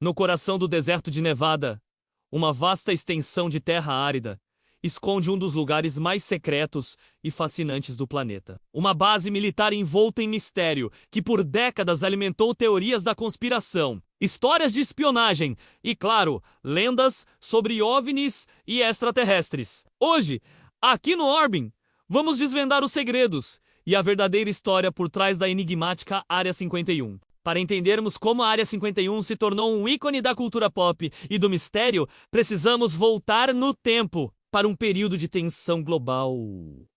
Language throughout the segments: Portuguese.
No coração do deserto de Nevada, uma vasta extensão de terra árida esconde um dos lugares mais secretos e fascinantes do planeta. Uma base militar envolta em mistério que por décadas alimentou teorias da conspiração, histórias de espionagem e, claro, lendas sobre OVNIs e extraterrestres. Hoje, aqui no Orbem, vamos desvendar os segredos e a verdadeira história por trás da enigmática Área 51. Para entendermos como a Área 51 se tornou um ícone da cultura pop e do mistério, precisamos voltar no tempo para um período de tensão global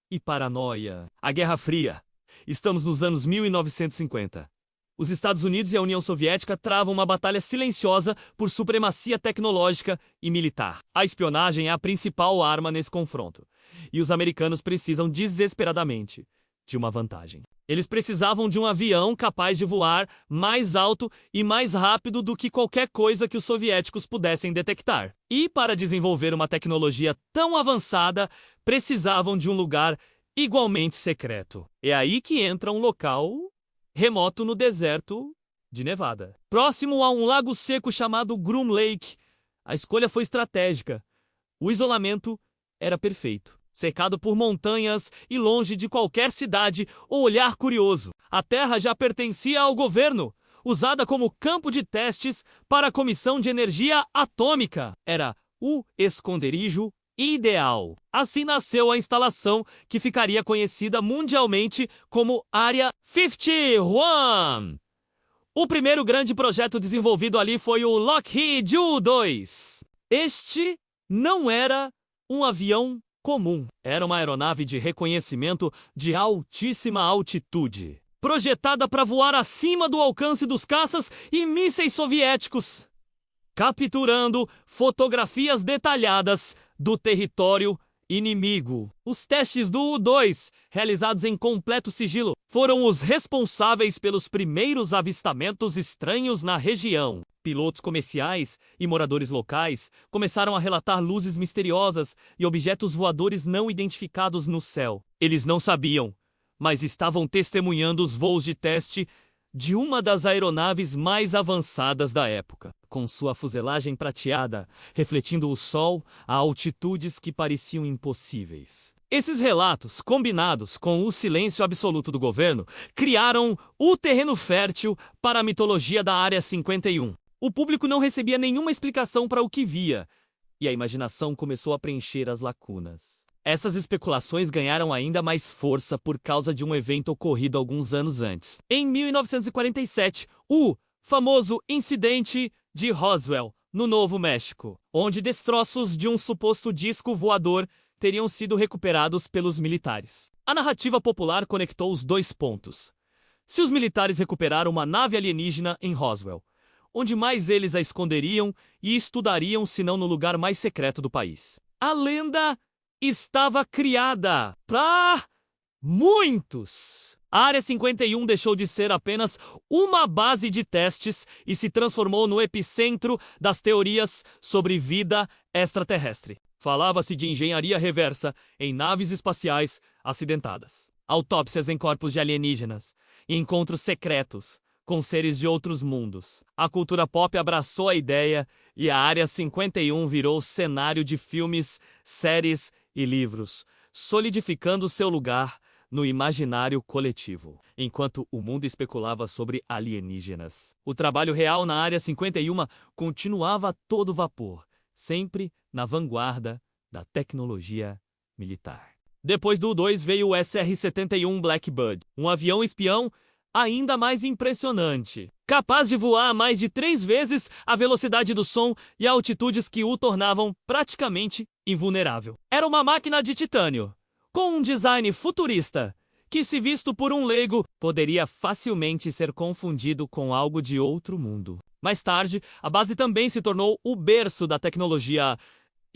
e paranoia. A Guerra Fria. Estamos nos anos 1950. Os Estados Unidos e a União Soviética travam uma batalha silenciosa por supremacia tecnológica e militar. A espionagem é a principal arma nesse confronto. E os americanos precisam desesperadamente de uma vantagem. Eles precisavam de um avião capaz de voar mais alto e mais rápido do que qualquer coisa que os soviéticos pudessem detectar. E para desenvolver uma tecnologia tão avançada, precisavam de um lugar igualmente secreto. É aí que entra um local remoto no deserto de Nevada. Próximo a um lago seco chamado Groom Lake, a escolha foi estratégica. O isolamento era perfeito. Cercado por montanhas e longe de qualquer cidade ou olhar curioso. A terra já pertencia ao governo, usada como campo de testes para a Comissão de Energia Atômica. Era o esconderijo ideal. Assim nasceu a instalação que ficaria conhecida mundialmente como Área 51. O primeiro grande projeto desenvolvido ali foi o Lockheed U-2. Este não era um avião comum. Era uma aeronave de reconhecimento de altíssima altitude, projetada para voar acima do alcance dos caças e mísseis soviéticos, capturando fotografias detalhadas do território inimigo. Os testes do U-2, realizados em completo sigilo, foram os responsáveis pelos primeiros avistamentos estranhos na região. Pilotos comerciais e moradores locais começaram a relatar luzes misteriosas e objetos voadores não identificados no céu. Eles não sabiam, mas estavam testemunhando os voos de teste de uma das aeronaves mais avançadas da época, com sua fuselagem prateada, refletindo o sol a altitudes que pareciam impossíveis. Esses relatos, combinados com o silêncio absoluto do governo, criaram o terreno fértil para a mitologia da Área 51. O público não recebia nenhuma explicação para o que via, e a imaginação começou a preencher as lacunas. Essas especulações ganharam ainda mais força por causa de um evento ocorrido alguns anos antes. Em 1947, o famoso incidente de Roswell, no Novo México, onde destroços de um suposto disco voador teriam sido recuperados pelos militares. A narrativa popular conectou os dois pontos. Se os militares recuperaram uma nave alienígena em Roswell, onde mais eles a esconderiam e estudariam senão no lugar mais secreto do país? A lenda estava criada para muitos. A Área 51 deixou de ser apenas uma base de testes e se transformou no epicentro das teorias sobre vida extraterrestre. Falava-se de engenharia reversa em naves espaciais acidentadas, autópsias em corpos de alienígenas e encontros secretos com seres de outros mundos. A cultura pop abraçou a ideia e a Área 51 virou cenário de filmes, séries e livros, solidificando seu lugar no imaginário coletivo. Enquanto o mundo especulava sobre alienígenas, o trabalho real na Área 51 continuava a todo vapor, sempre na vanguarda da tecnologia militar. Depois do U-2 veio o SR-71 Blackbird, um avião espião ainda mais impressionante, capaz de voar mais de 3 vezes a velocidade do som e altitudes que o tornavam praticamente invulnerável. Era uma máquina de titânio, com um design futurista, que se visto por um leigo, poderia facilmente ser confundido com algo de outro mundo. Mais tarde, a base também se tornou o berço da tecnologia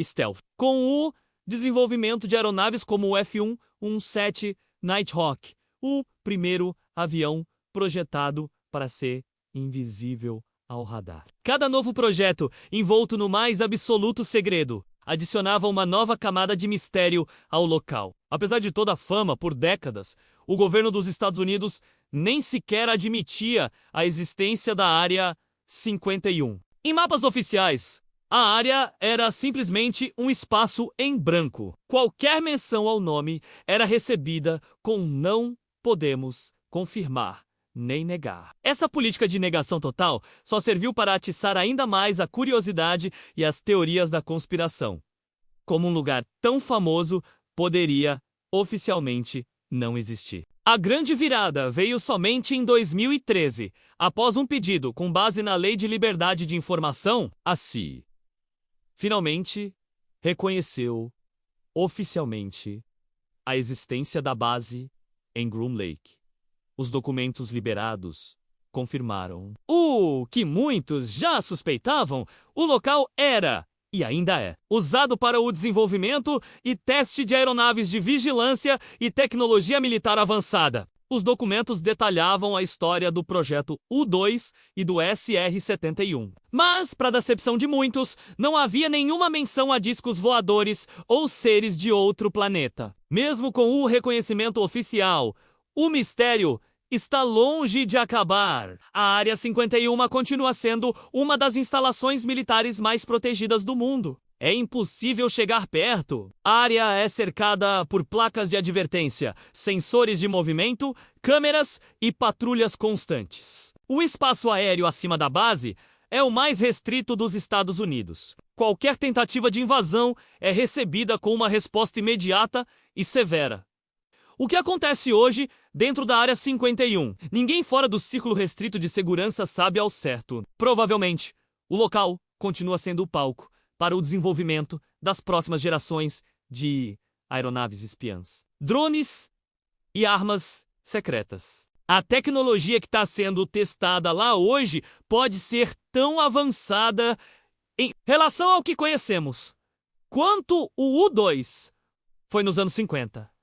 stealth, com o desenvolvimento de aeronaves como o F-117 Nighthawk, o primeiro avião projetado para ser invisível ao radar. Cada novo projeto, envolto no mais absoluto segredo, adicionava uma nova camada de mistério ao local. Apesar de toda a fama por décadas, o governo dos Estados Unidos nem sequer admitia a existência da Área 51. Em mapas oficiais, a área era simplesmente um espaço em branco. Qualquer menção ao nome era recebida com "não podemos confirmar nem negar". Essa política de negação total só serviu para atiçar ainda mais a curiosidade e as teorias da conspiração. Como um lugar tão famoso poderia, oficialmente, não existir. A grande virada veio somente em 2013, após um pedido com base na Lei de Liberdade de Informação, a CIA. Finalmente, reconheceu, oficialmente, a existência da base em Groom Lake. Os documentos liberados confirmaram o que muitos já suspeitavam: o local era, e ainda é, usado para o desenvolvimento e teste de aeronaves de vigilância e tecnologia militar avançada. Os documentos detalhavam a história do projeto U-2 e do SR-71. Mas, para decepção de muitos, não havia nenhuma menção a discos voadores ou seres de outro planeta. Mesmo com o reconhecimento oficial, o mistério está longe de acabar. A Área 51 continua sendo uma das instalações militares mais protegidas do mundo. É impossível chegar perto. A área é cercada por placas de advertência, sensores de movimento, câmeras e patrulhas constantes. O espaço aéreo acima da base é o mais restrito dos Estados Unidos. Qualquer tentativa de invasão é recebida com uma resposta imediata e severa. O que acontece hoje dentro da Área 51? Ninguém fora do círculo restrito de segurança sabe ao certo. Provavelmente, o local continua sendo o palco para o desenvolvimento das próximas gerações de aeronaves espiãs, drones e armas secretas. A tecnologia que está sendo testada lá hoje pode ser tão avançada em relação ao que conhecemos quanto o U-2 foi nos anos 50.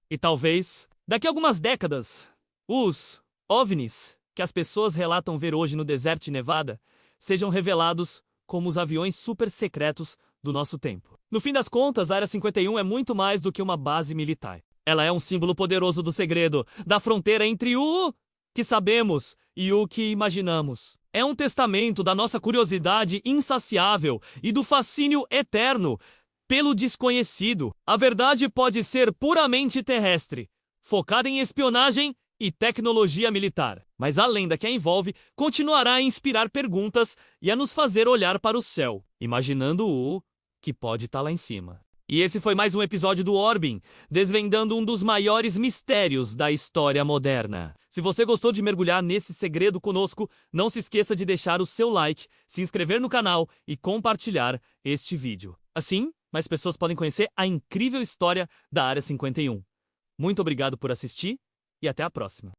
E talvez, daqui a algumas décadas, os OVNIs que as pessoas relatam ver hoje no deserto de Nevada sejam revelados como os aviões super secretos do nosso tempo. No fim das contas, a Área 51 é muito mais do que uma base militar. Ela é um símbolo poderoso do segredo, da fronteira entre o que sabemos e o que imaginamos. É um testamento da nossa curiosidade insaciável e do fascínio eterno pelo desconhecido. A verdade pode ser puramente terrestre, focada em espionagem e tecnologia militar, mas a lenda que a envolve continuará a inspirar perguntas e a nos fazer olhar para o céu, imaginando o que pode estar lá em cima. E esse foi mais um episódio do Orbem, desvendando um dos maiores mistérios da história moderna. Se você gostou de mergulhar nesse segredo conosco, não se esqueça de deixar o seu like, se inscrever no canal e compartilhar este vídeo. Assim, mais pessoas podem conhecer a incrível história da Área 51. Muito obrigado por assistir e até a próxima.